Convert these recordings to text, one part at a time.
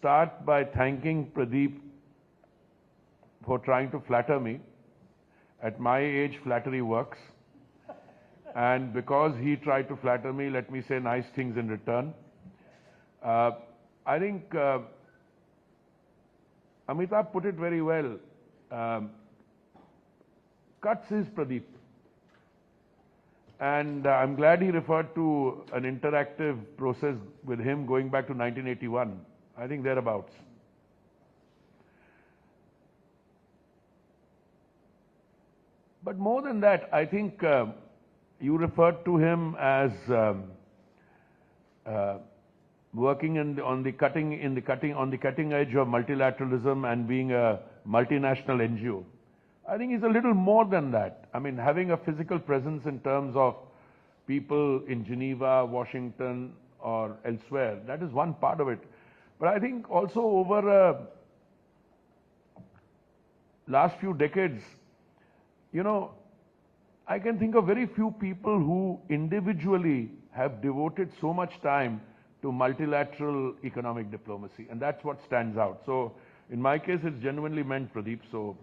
start by thanking Pradeep for trying to flatter me. At my age, flattery works. And because he tried to flatter me, let me say nice things in return. I think Amitabh put it very well. Cuts is Pradeep. And I'm glad he referred to an interactive process with him going back to 1981. I think thereabouts. But more than that, I think you referred to him as working on the cutting edge of multilateralism and being a multinational NGO. I think he's a little more than that. I mean, having a physical presence in terms of people in Geneva, Washington, or elsewhere, that is one part of it. But I think also over last few decades, you know, I can think of very few people who individually have devoted so much time to multilateral economic diplomacy, and that's what stands out. So in my case, it's genuinely meant, Pradeep. So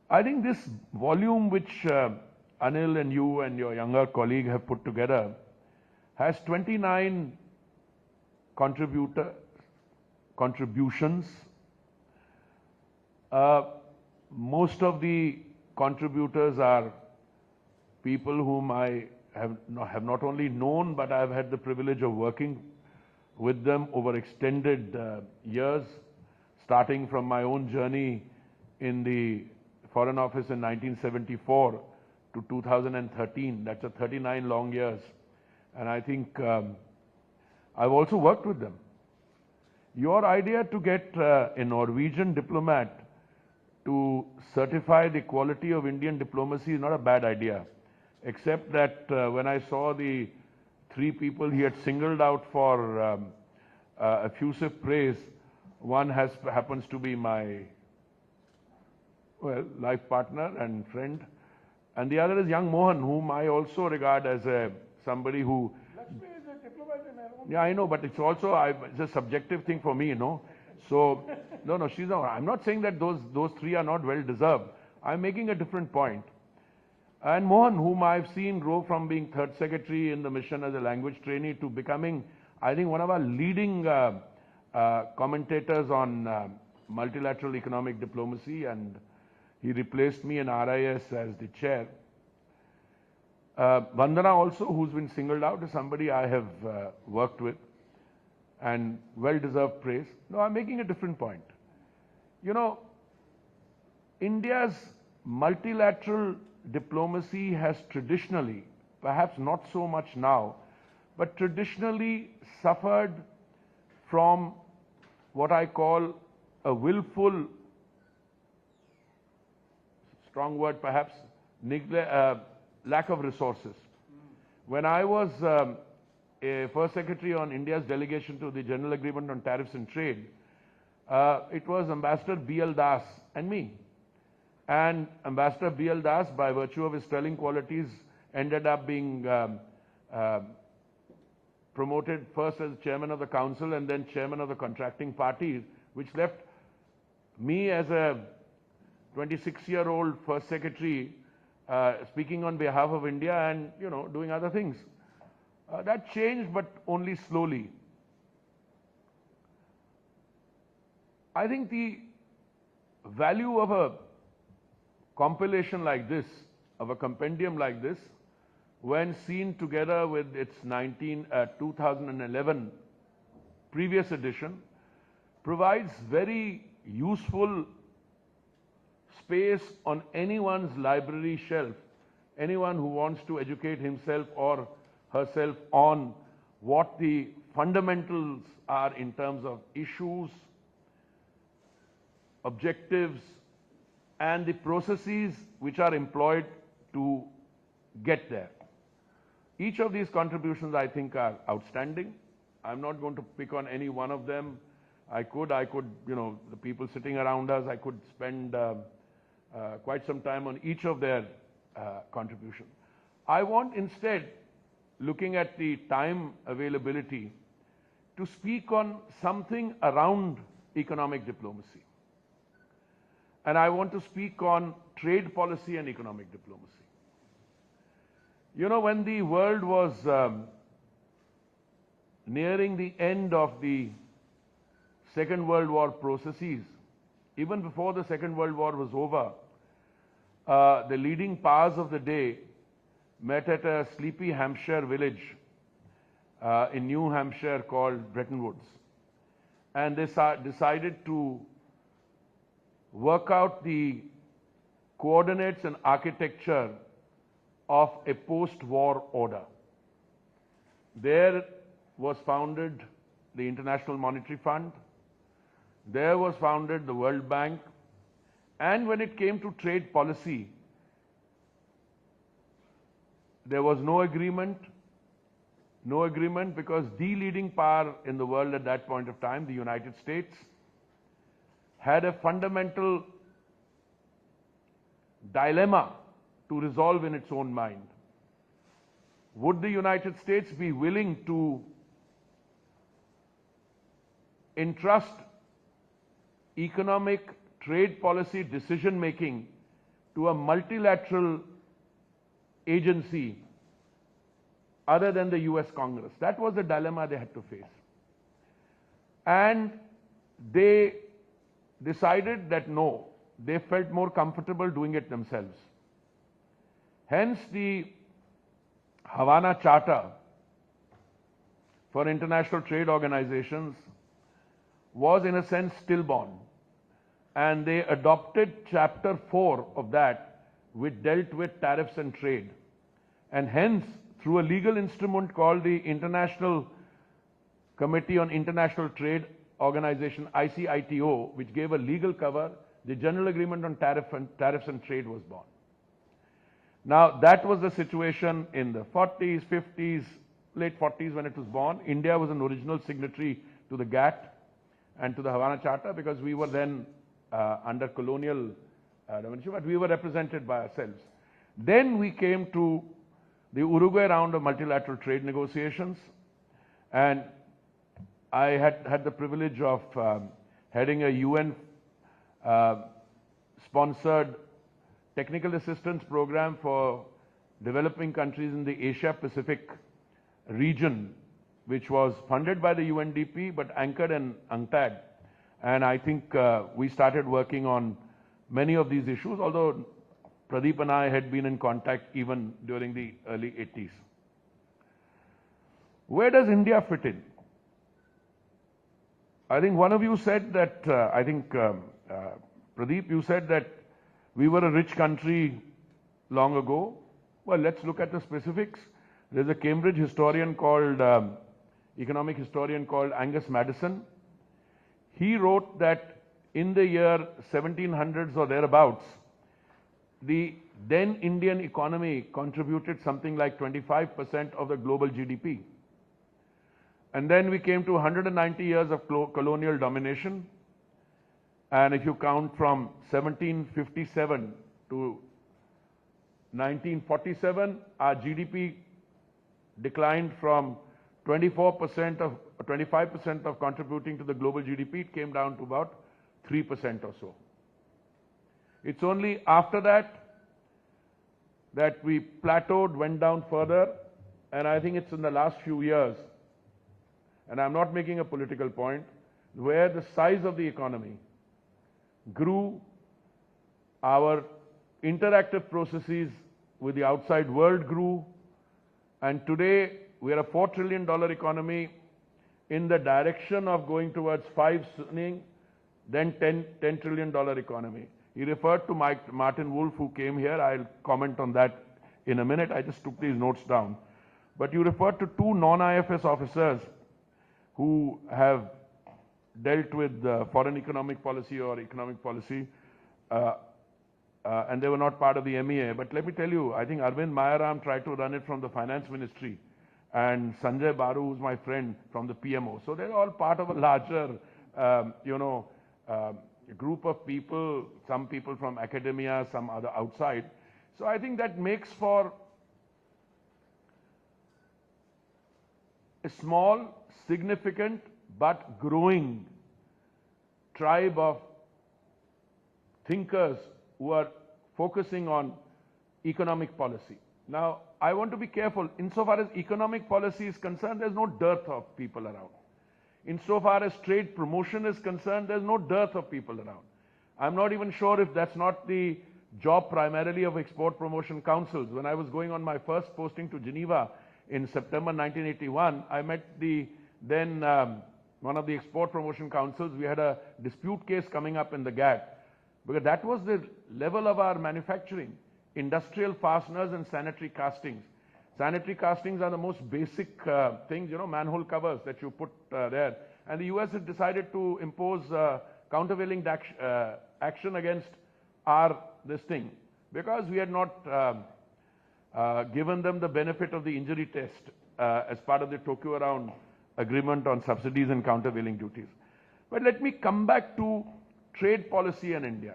I think this volume which Anil and you and your younger colleague have put together has 29 contributions. Most of the contributors are people whom I have not only known, but I've had the privilege of working with them over extended years, starting from my own journey in the Foreign Office in 1974 to 2013. That's a 39 long years. And I think I've also worked with them. Your idea to get a Norwegian diplomat to certify the quality of Indian diplomacy is not a bad idea, except that when I saw the 3 people he had singled out for effusive praise, one happens to be my, well, life partner and friend, and the other is young Mohan, whom I also regard as somebody who... Lakshmi is a diplomat in her own... Yeah, I know, but it's also it's a subjective thing for me, you know. So, no, she's not. I'm not saying that those 3 are not well deserved. I'm making a different point. And Mohan, whom I've seen grow from being 3rd secretary in the mission as a language trainee to becoming, I think, one of our leading commentators on multilateral economic diplomacy, and he replaced me in RIS as the chair. Vandana also, who's been singled out, is somebody I have worked with, and well-deserved praise. No, I'm making a different point. You know, India's multilateral diplomacy has traditionally, perhaps not so much now, but traditionally suffered from what I call a willful, strong word perhaps, lack of resources. When I was a First Secretary on India's delegation to the General Agreement on Tariffs and Trade, it was Ambassador B.L. Das and me. And Ambassador B.L. Das, by virtue of his sterling qualities, ended up being promoted first as chairman of the council and then chairman of the contracting party, which left me as a 26-year-old First Secretary speaking on behalf of India and, you know, doing other things. That changed, but only slowly. I think the value of a compilation like this, of a compendium like this, when seen together with its 2011 previous edition, provides very useful space on anyone's library shelf, anyone who wants to educate himself or herself on what the fundamentals are in terms of issues, objectives, and the processes which are employed to get there. Each of these contributions, I think, are outstanding. I'm not going to pick on any one of them. I could, you know, the people sitting around us, I could spend quite some time on each of their contributions. I want instead, looking at the time availability, to speak on something around economic diplomacy. And I want to speak on trade policy and economic diplomacy. You know, when the world was nearing the end of the Second World War processes, even before the Second World War was over, the leading powers of the day met at a sleepy Hampshire village in New Hampshire called Bretton Woods. And they decided to work out the coordinates and architecture of a post-war order. There was founded the International Monetary Fund. There was founded the World Bank. And when it came to trade policy, there was no agreement because the leading power in the world at that point of time, the United States, had a fundamental dilemma to resolve in its own mind. Would the United States be willing to entrust economic trade policy decision-making to a multilateral agency other than the US Congress? That was the dilemma they had to face. And they decided that no, they felt more comfortable doing it themselves. Hence the Havana Charter for International Trade Organizations was in a sense stillborn. And they adopted Chapter 4 of that, which dealt with tariffs and trade. And hence, through a legal instrument called the International Committee on International Trade Organization, ICITO, which gave a legal cover, the General Agreement on Tariffs and Trade was born. Now, that was the situation in the 40s, 50s, late 40s when it was born. India was an original signatory to the GATT and to the Havana Charter because we were then under colonial domination, but we were represented by ourselves. Then we came to the Uruguay round of multilateral trade negotiations, and I had the privilege of heading a UN sponsored technical assistance program for developing countries in the Asia Pacific region, which was funded by the UNDP but anchored in UNCTAD. And I think we started working on many of these issues, although Pradeep and I had been in contact even during the early 80s. Where does India fit in? I think one of you said that, Pradeep, you said that we were a rich country long ago. Well, let's look at the specifics. There's a Cambridge historian called, economic historian called Angus Maddison. He wrote that in the year 1700s or thereabouts, the then Indian economy contributed something like 25% of the global GDP. And then we came to 190 years of colonial domination. And if you count from 1757 to 1947, our GDP declined from 25% of contributing to the global GDP, it came down to about 3% or so. It's only after that that we plateaued, went down further, and I think it's in the last few years, and I'm not making a political point, where the size of the economy grew, our interactive processes with the outside world grew, and today we are a $4 trillion economy in the direction of going towards 5 soon, then $10 trillion economy. He referred to Martin Wolf, who came here. I'll comment on that in a minute. I just took these notes down. But you referred to 2 non-IFS officers who have dealt with foreign economic policy or economic policy, and they were not part of the MEA. But let me tell you, I think Arvind Mayaram tried to run it from the finance ministry, and Sanjay Baru, who's my friend, from the PMO. So they're all part of a larger, group of people, some people from academia, some other outside. So I think that makes for a small, significant, but growing tribe of thinkers who are focusing on economic policy. Now, I want to be careful. Insofar as economic policy is concerned, there's no dearth of people around. Insofar as trade promotion is concerned, there's no dearth of people around. I'm not even sure if that's not the job primarily of export promotion councils. When I was going on my first posting to Geneva in September 1981, I met the then one of the export promotion councils. We had a dispute case coming up in the GATT, because that was the level of our manufacturing. Industrial fasteners and sanitary castings. Sanitary castings are the most basic things, manhole covers that you put there. And the US has decided to impose countervailing action against this thing, because we had not given them the benefit of the injury test as part of the Tokyo Round agreement on subsidies and countervailing duties. But let me come back to trade policy in India.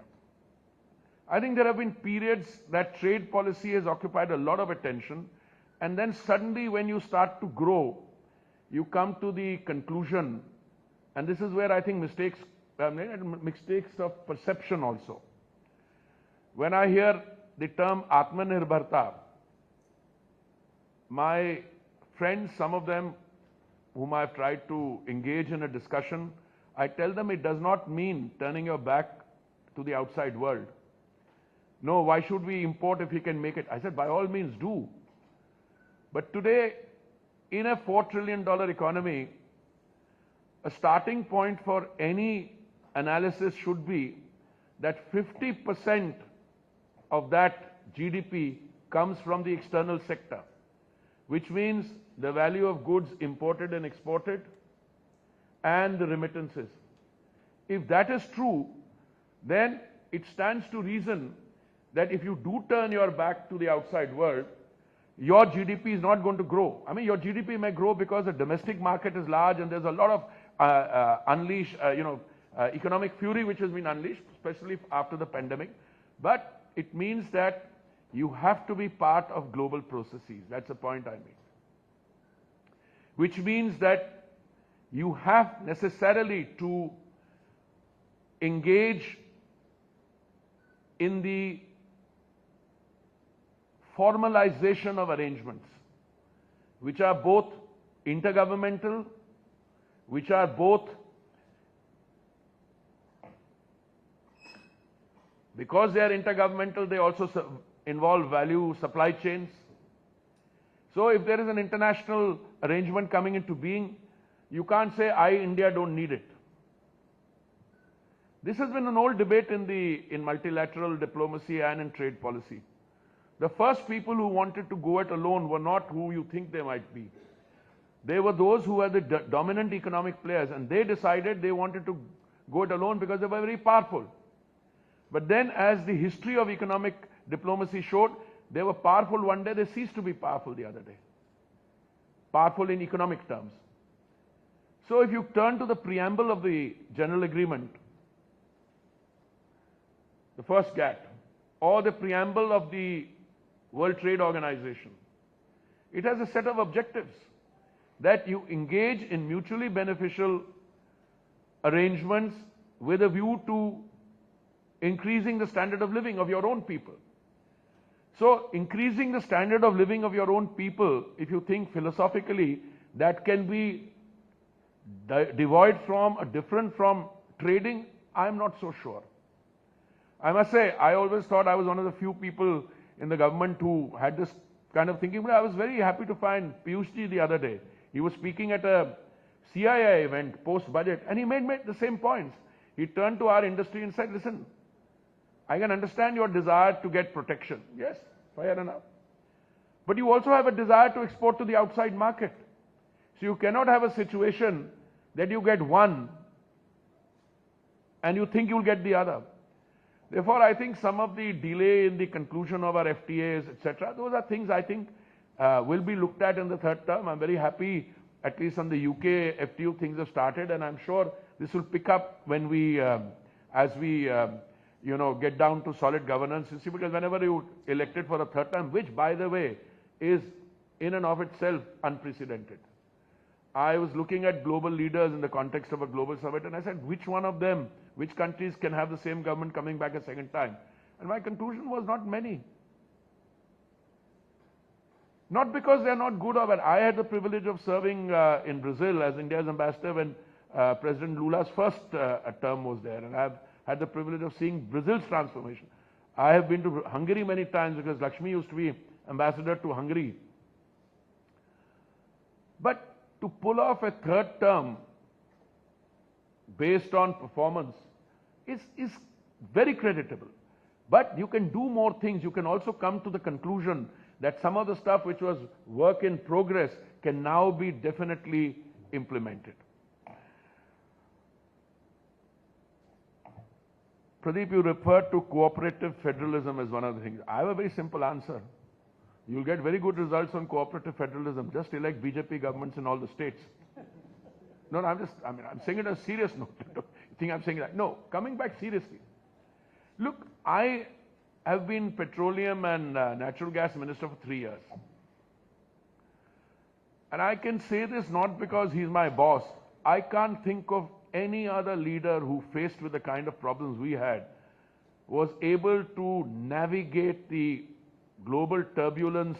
I think there have been periods that trade policy has occupied a lot of attention, and then suddenly when you start to grow, you come to the conclusion, and this is where I think mistakes of perception also. When I hear the term Atmanirbharta, my friends, some of them whom I've tried to engage in a discussion, I tell them it does not mean turning your back to the outside world. No, why should we import if we can make it? I said, by all means do. But today, in a $4 trillion economy, a starting point for any analysis should be that 50% of that GDP comes from the external sector, which means the value of goods imported and exported and the remittances. If that is true, then it stands to reason that if you do turn your back to the outside world, your GDP is not going to grow. I mean, your GDP may grow because the domestic market is large and there's a lot of economic fury which has been unleashed, especially after the pandemic. But it means that you have to be part of global processes. That's the point I made. Which means that you have necessarily to engage in the formalization of arrangements, which are both intergovernmental, which are both, because they are intergovernmental, they also involve value supply chains. So if there is an international arrangement coming into being, you can't say, India, don't need it. This has been an old debate in multilateral diplomacy and in trade policy. The first people who wanted to go it alone were not who you think they might be. They were those who were the dominant economic players, and they decided they wanted to go it alone because they were very powerful. But then, as the history of economic diplomacy showed, they were powerful one day, they ceased to be powerful the other day. Powerful in economic terms. So if you turn to the preamble of the General Agreement, the first GATT, or the preamble of the World Trade Organization, it has a set of objectives that you engage in mutually beneficial arrangements with a view to increasing the standard of living of your own people. So, increasing the standard of living of your own people, if you think philosophically, that can be devoid from or different from trading, I am not so sure. I must say, I always thought I was one of the few people in the government who had this kind of thinking, but I was very happy to find Piyushji the other day. He was speaking at a CII event post-budget, and he made the same points. He turned to our industry and said, listen, I can understand your desire to get protection. Yes, fair enough. But you also have a desire to export to the outside market. So you cannot have a situation that you get one and you think you'll get the other. Therefore, I think some of the delay in the conclusion of our FTAs, etc., those are things I think will be looked at in the third term. I'm very happy, at least on the UK FTO, things have started, and I'm sure this will pick up when we, as we, get down to solid governance. You see, because whenever you elected for a third term, which, by the way, is in and of itself unprecedented. I was looking at global leaders in the context of a global summit, and I said, which one of them, which countries can have the same government coming back a second time? And my conclusion was not many. Not because they're not good or bad. I had the privilege of serving in Brazil as India's ambassador when President Lula's first term was there, and I've had the privilege of seeing Brazil's transformation. I have been to Hungary many times because Lakshmi used to be ambassador to Hungary. But to pull off a third term based on performance is very creditable. But you can do more things. You can also come to the conclusion that some of the stuff which was work in progress can now be definitely implemented. Pradeep, you referred to cooperative federalism as one of the things. I have a very simple answer. You'll get very good results on cooperative federalism. Just elect BJP governments in all the states. No, I'm saying it on a serious note. You think I'm saying that? No, coming back seriously. Look, I have been petroleum and natural gas minister for 3 years. And I can say this not because he's my boss. I can't think of any other leader who, faced with the kind of problems we had, was able to navigate the global turbulence,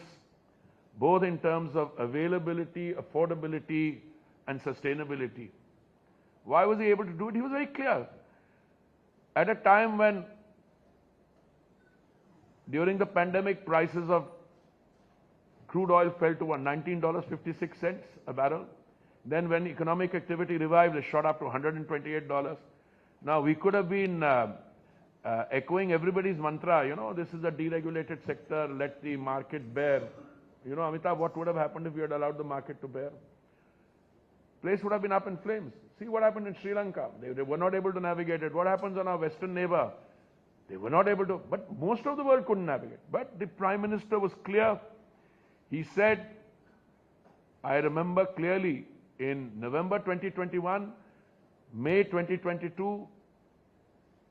both in terms of availability, affordability, and sustainability. Why was he able to do it? He was very clear. At a time when, during the pandemic, prices of crude oil fell to $19.56 a barrel. Then when economic activity revived, it shot up to $128. Now, we could have been echoing everybody's mantra, this is a deregulated sector, let the market bear. Amitabh, what would have happened if we had allowed the market to bear? Place would have been up in flames. See what happened in Sri Lanka. They were not able to navigate it. What happens on our western neighbor? They were not able to, but most of the world couldn't navigate. But the Prime Minister was clear. He said, I remember clearly, in November 2021, May 2022,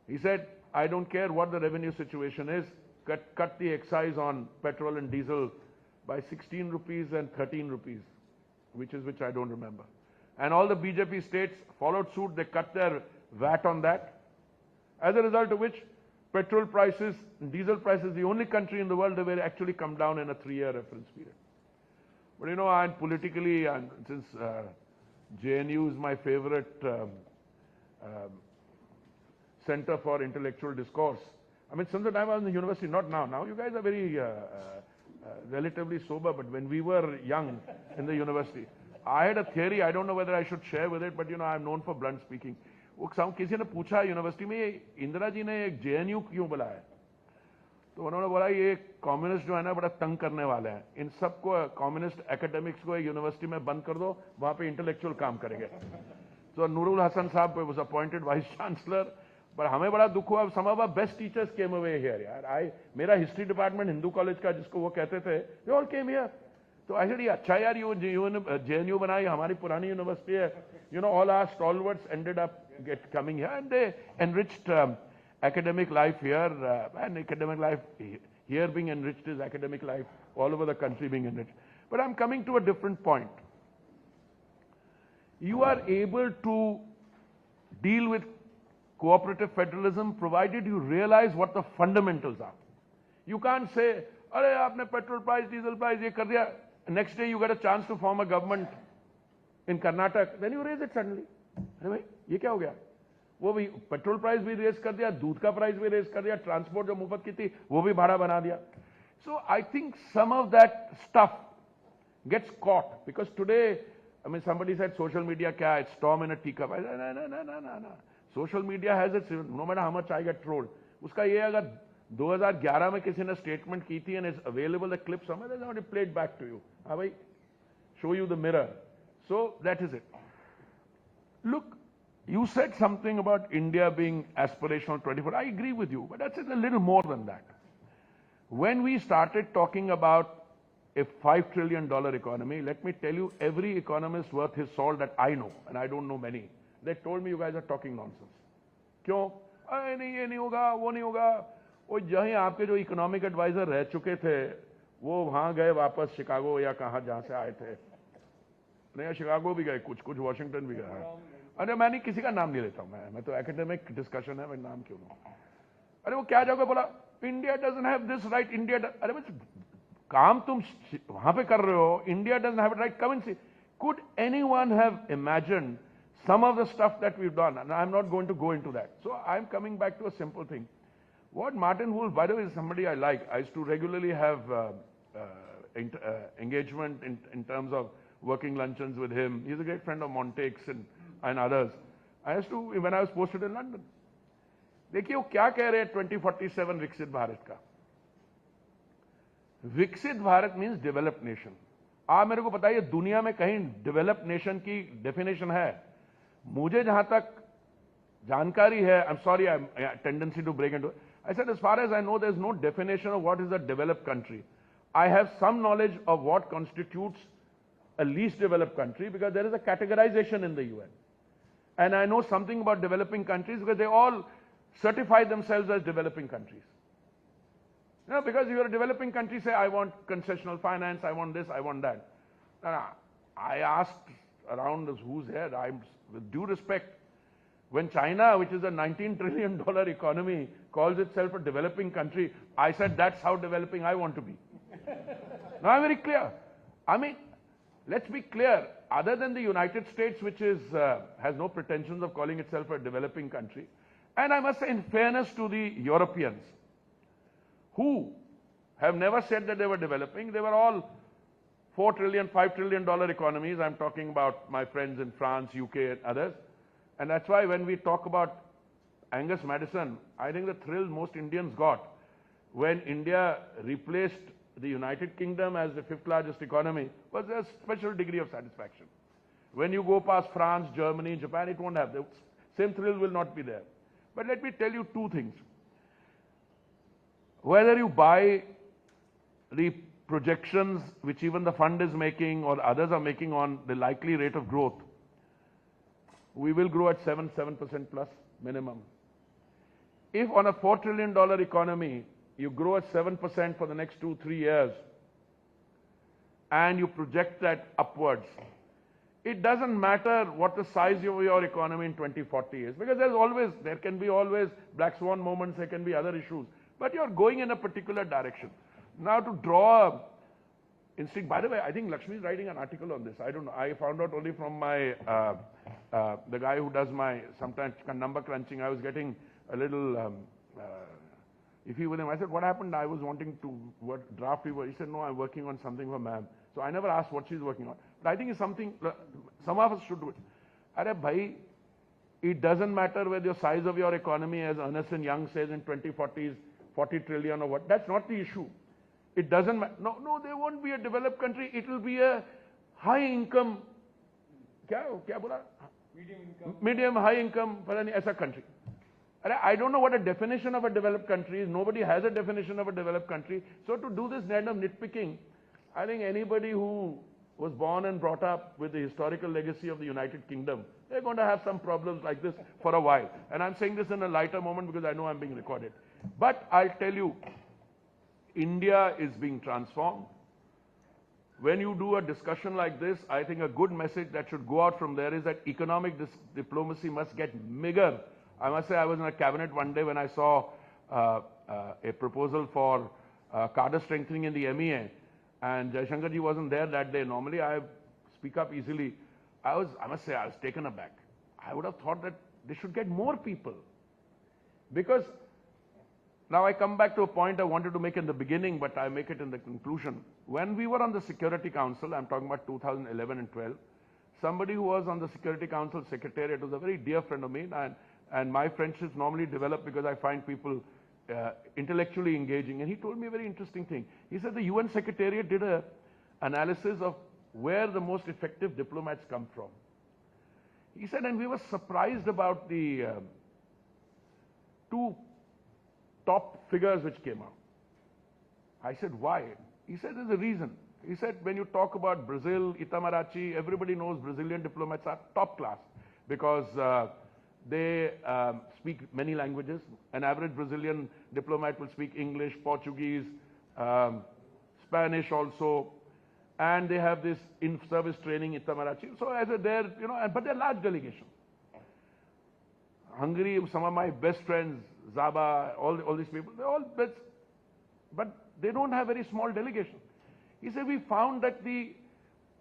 he said, I don't care what the revenue situation is, cut the excise on petrol and diesel by 16 rupees and 13 rupees, which I don't remember. And all the BJP states followed suit, they cut their VAT on that. As a result of which, petrol prices, diesel prices, the only country in the world that will actually come down in a 3-year reference period. But I'm politically, since JNU is my favorite center for intellectual discourse. Since the time I was in the university, not now. Now you guys are very relatively sober, but when we were young in the university, I had a theory, I don't know whether I should share with it, but I'm known for blunt speaking. किसी ने पूछा university में इंदिरा जी ने एक JNU क्यों बुलाया, तो उन्होंने बोला ये कम्युनिस्ट जो है ना बड़ा तंग करने वाले हैं, इन सबको कम्युनिस्ट एकेडमिक्स को यूनिवर्सिटी में बंद कर दो, वहां पे इंटेलेक्चुअल काम करेंगे. So Nurul Hasan Saab was appointed vice chancellor, but हमें बड़ा दुख हुआ. Some of our best teachers came away here. यार, मेरा हिस्ट्री डिपार्टमेंट हिंदू कॉलेज का जिसको वो कहते थे, they all came here. तो I said, ये अच्छा यार, JNU बनाई, हमारी पुरानी यूनिवर्सिटी है. All our stalwarts ended up coming here, and they enriched academic life here, and academic life here being enriched is academic life all over the country being enriched. But I'm coming to a different point. You are able to deal with cooperative federalism provided you realize what the fundamentals are. You can't say, "Arey, aapne petrol price, diesel price, ye kar diya." Next day you get a chance to form a government in Karnataka, then you raise it suddenly. अरे भाई ये क्या हो गया? वो भी petrol price भी raise कर दिया, दूध का प्राइस भी रेज कर दिया, ट्रांसपोर्ट जो मुफ्त की थी वो भी भाड़ा बना दिया. So I think some of that stuff gets caught because today, somebody said social media kya, it's storm in a teacup. No. Social media has its, no matter how much I get trolled. उसका ये अगर 2011 में किसी ने statement की थी and it's available the clip somewhere, then somebody played back to you. हाँ भाई, show you the mirror. So that is it. Look, you said something about India being aspirational 24. I agree with you, but that's a little more than that. When we started talking about a $5 trillion economy, let me tell you, every economist worth his salt that I know, and I don't know many, they told me you guys are talking nonsense. क्यों? नहीं ये नहीं होगा, वो नहीं होगा. वो जहीं आपके जो इकोनॉमिक एडवाइजर रह चुके थे, वो वहां गए वापस शिकागो या कहां जहां से आए थे. नहीं शिकागो भी गए, कुछ वॉशिंगटन भी गए। अरे मैं नहीं, किसी का नाम नहीं लेता हूं, मैं तो एकेडमिक डिस्कशन है, मैं नाम क्यों लूं। अरे वो क्या जाओगे, बोला India doesn't have this right, India, अरे बस काम तुम वहां पे कर रहे हो, India doesn't have right, come and see. Could anyone have imagined some of the stuff that we've done? And I'm not going to go into that. So I'm coming back to a simple thing. What Martin Wolf, by the way, is somebody I like. I used to regularly have engagement in terms of working luncheons with him. He's a great friend of Montague's and others. I used to, when I was posted in London. देखिए वो क्या कह रहे हैं 2047 विकसित भारत का। विकसित Bharat means developed nation. आप मेरे को बताइए दुनिया में कहीं डेवलप्ड नेशन की डेफिनेशन है? मुझे जहां तक जानकारी है, I am sorry, I am tendency to break into, I said as far as I know there is no definition of what is a developed country. I have some knowledge of what constitutes a least developed country because there is a categorisation in the UN, and I know something about developing countries because they all certify themselves as developing countries. You know, because you are a developing country, say, I want concessional finance, I want this, I want that. I asked around who's here, with due respect, when China, which is a $19 trillion economy, calls itself a developing country, I said, that's how developing I want to be. Now I'm very clear. I mean, let's be clear, other than the United States, which has no pretensions of calling itself a developing country, and I must say, in fairness to the Europeans, who have never said that they were developing, they were all $4 trillion, $5 trillion economies. I'm talking about my friends in France, UK, and others. And that's why when we talk about Angus Madison, I think the thrill most Indians got when India replaced the United Kingdom as the 5th largest economy was a special degree of satisfaction. When you go past France, Germany, Japan, it won't have. The same thrill will not be there. But let me tell you two things. Whether you buy the projections which even the fund is making or others are making on the likely rate of growth, we will grow at 7% plus minimum. If on a $4 trillion economy, you grow at 7% for the next 2-3 years, and you project that upwards, it doesn't matter what the size of your economy in 2040 is, because there can be always black swan moments, there can be other issues, but you're going in a particular direction. Now to draw instinct, by the way, I think Lakshmi is writing an article on this. I don't know. I found out only from my, the guy who does my sometimes number crunching. I was getting a little iffy with him. I said, what happened? I was wanting to draft paper. He said, no, I'm working on something for ma'am. So I never asked what she's working on. But I think it's something, some of us should do it. Arey bhai, it doesn't matter whether the size of your economy, as Ernst & Young says in 2040 is 40 trillion or what. That's not the issue. It doesn't matter. No, there won't be a developed country. It will be a high income, kya bola? Medium, high income, as a country. I don't know what a definition of a developed country is. Nobody has a definition of a developed country. So to do this kind of nitpicking, I think anybody who was born and brought up with the historical legacy of the United Kingdom, they're going to have some problems like this for a while. And I'm saying this in a lighter moment because I know I'm being recorded. But I'll tell you, India is being transformed. When you do a discussion like this, I think a good message that should go out from there is that economic diplomacy must get bigger. I must say I was in a cabinet one day when I saw a proposal for cadre strengthening in the MEA, and Jaishankar ji wasn't there that day. Normally I speak up easily. I must say I was taken aback. I would have thought that they should get more people. Because now I come back to a point I wanted to make in the beginning, but I make it in the conclusion. When we were on the Security Council, I'm talking about 2011 and 12, somebody who was on the Security Council Secretariat was a very dear friend of mine, and my friendships normally develop because I find people intellectually engaging. And he told me a very interesting thing. He said the UN Secretariat did an analysis of where the most effective diplomats come from. He said, and we were surprised about the two top figures which came out. I said, why? He said, there's a reason. He said, when you talk about Brazil, Itamaraty, everybody knows Brazilian diplomats are top class because they speak many languages. An average Brazilian diplomat will speak English, Portuguese, Spanish also. and they have this in-service training in Tamarachi. So as a there, but they're large delegation. Hungary, some of my best friends, Zaba, all these people, they're all best, but they don't have very small delegation. He said, we found that the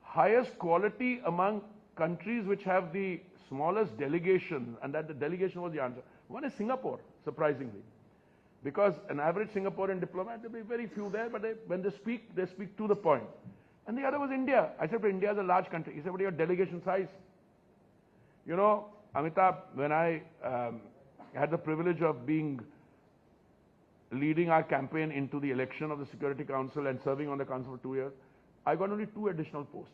highest quality among countries which have the smallest delegation, and that the delegation was the answer. One is Singapore, surprisingly. Because an average Singaporean diplomat, there'll be very few there, but when they speak to the point. And the other was India. I said, but India is a large country. He said, what is your delegation size? You know, Amitabh, when I had the privilege of leading our campaign into the election of the Security Council and serving on the council for 2 years, I got only 2 additional posts.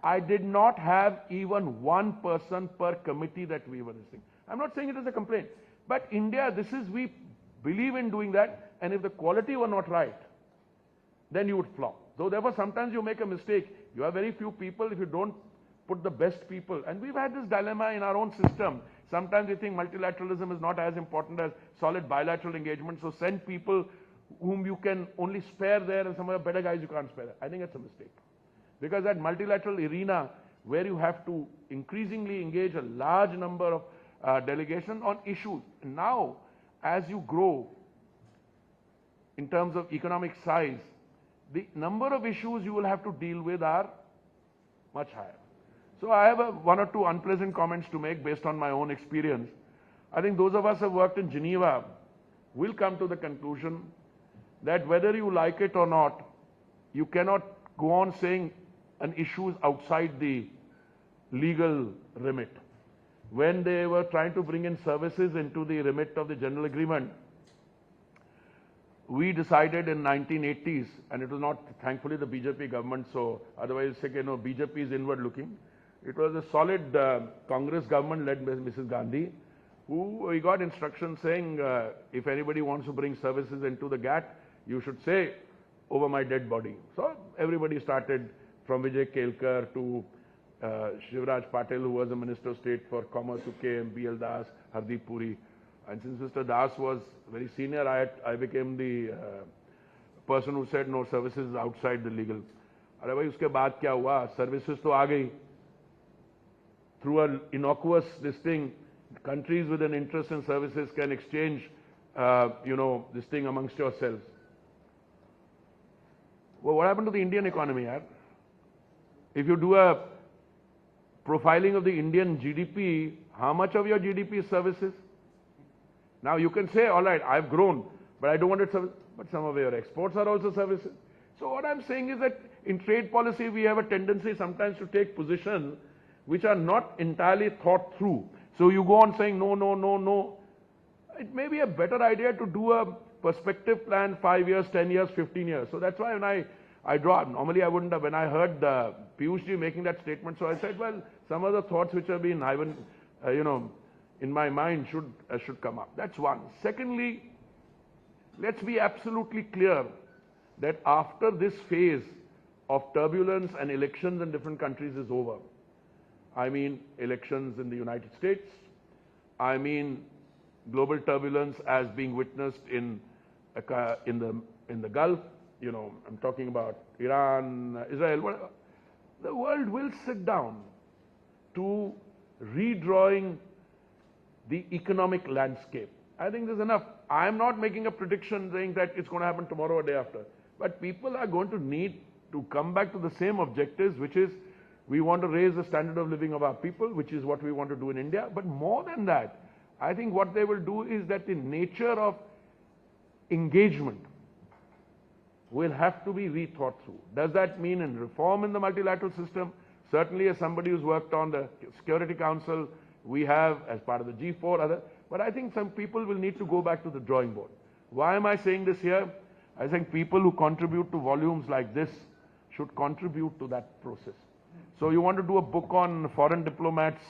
I did not have even one person per committee that we were listing. I'm not saying it as a complaint, but India, we believe in doing that, and if the quality were not right, then you would flop. So therefore, sometimes you make a mistake. You have very few people if you don't put the best people. And we've had this dilemma in our own system. Sometimes we think multilateralism is not as important as solid bilateral engagement, so send people whom you can only spare there and some of the better guys you can't spare there. I think that's a mistake. Because that multilateral arena where you have to increasingly engage a large number of delegation on issues. Now, as you grow in terms of economic size, the number of issues you will have to deal with are much higher. So I have one or two unpleasant comments to make based on my own experience. I think those of us who have worked in Geneva will come to the conclusion that whether you like it or not, you cannot go on saying an issue is outside the legal remit. When they were trying to bring in services into the remit of the general agreement, we decided in 1980s, and it was not, thankfully, the BJP government, so otherwise, BJP is inward looking. It was a solid Congress government led by Mrs. Gandhi, who we got instructions saying, if anybody wants to bring services into the GATT, you should say, over my dead body. So everybody started, from Vijay Kelkar to Shivraj Patel, who was the Minister of State for Commerce, who came, B.L. Das, Hardeep Puri. And since Mr. Das was very senior, I became the person who said, no, services is outside the legal. अरे भाई उसके बाद क्या हुआ? Services तो आ गई. Through an innocuous this thing, countries with an interest in services can exchange, this thing amongst yourselves. Well, what happened to the Indian economy, yaar? If you do a profiling of the Indian GDP, how much of your GDP is services? Now you can say, all right, I've grown, but I don't want it service. But some of your exports are also services. So what I'm saying is that in trade policy, we have a tendency sometimes to take positions which are not entirely thought through. So you go on saying, no, no, no, no. It may be a better idea to do a perspective plan 5 years, 10 years, 15 years. So that's why when I draw, normally I wouldn't have, when I heard Piyush ji making that statement, so I said, well, some of the thoughts which have been, in my mind should come up. That's one. Secondly, let's be absolutely clear that after this phase of turbulence and elections in different countries is over, I mean elections in the United States, I mean global turbulence as being witnessed in the Gulf, I'm talking about Iran, Israel, whatever. The world will sit down to redrawing the economic landscape. I think there's enough. I'm not making a prediction saying that it's going to happen tomorrow or day after. But people are going to need to come back to the same objectives, which is we want to raise the standard of living of our people, which is what we want to do in India. But more than that, I think what they will do is that the nature of engagement will have to be rethought through. Does that mean in reform in the multilateral system? Certainly, as somebody who's worked on the Security Council, we have as part of the G4, other. But I think some people will need to go back to the drawing board. Why am I saying this here? I think people who contribute to volumes like this should contribute to that process. So you want to do a book on foreign diplomats,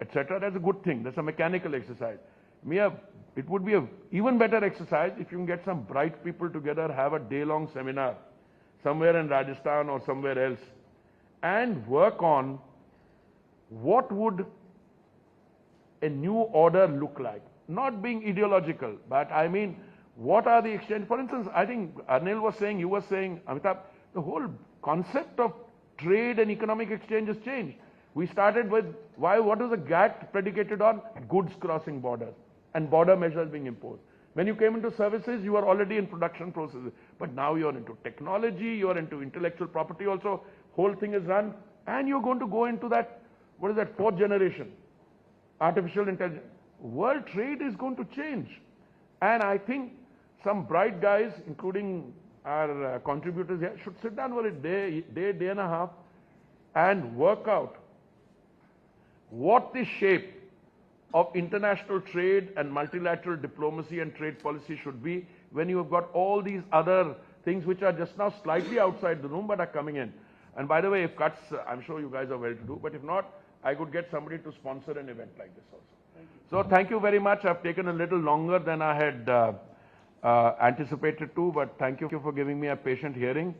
etc. That's a good thing. That's a mechanical exercise. It would be an even better exercise if you can get some bright people together, have a day-long seminar somewhere in Rajasthan or somewhere else, and work on what would a new order look like. Not being ideological, but I mean, what are the exchange? For instance, I think Anil was saying, you were saying, Amitabh, the whole concept of trade and economic exchange has changed. We started with, what was the GATT predicated on? Goods crossing borders and border measures being imposed. When you came into services, you were already in production processes. But now you're into technology, you're into intellectual property also, whole thing is run, and you're going to go into that, what is that, fourth generation? Artificial intelligence. World trade is going to change. And I think some bright guys, including our contributors here, should sit down for a day and a half, and work out what the shape of international trade and multilateral diplomacy and trade policy should be when you have got all these other things which are just now slightly outside the room but are coming in. And by the way, if cuts, I'm sure you guys are well to do, but if not, I could get somebody to sponsor an event like this also. So thank you very much. I've taken a little longer than I had anticipated to, but thank you for giving me a patient hearing.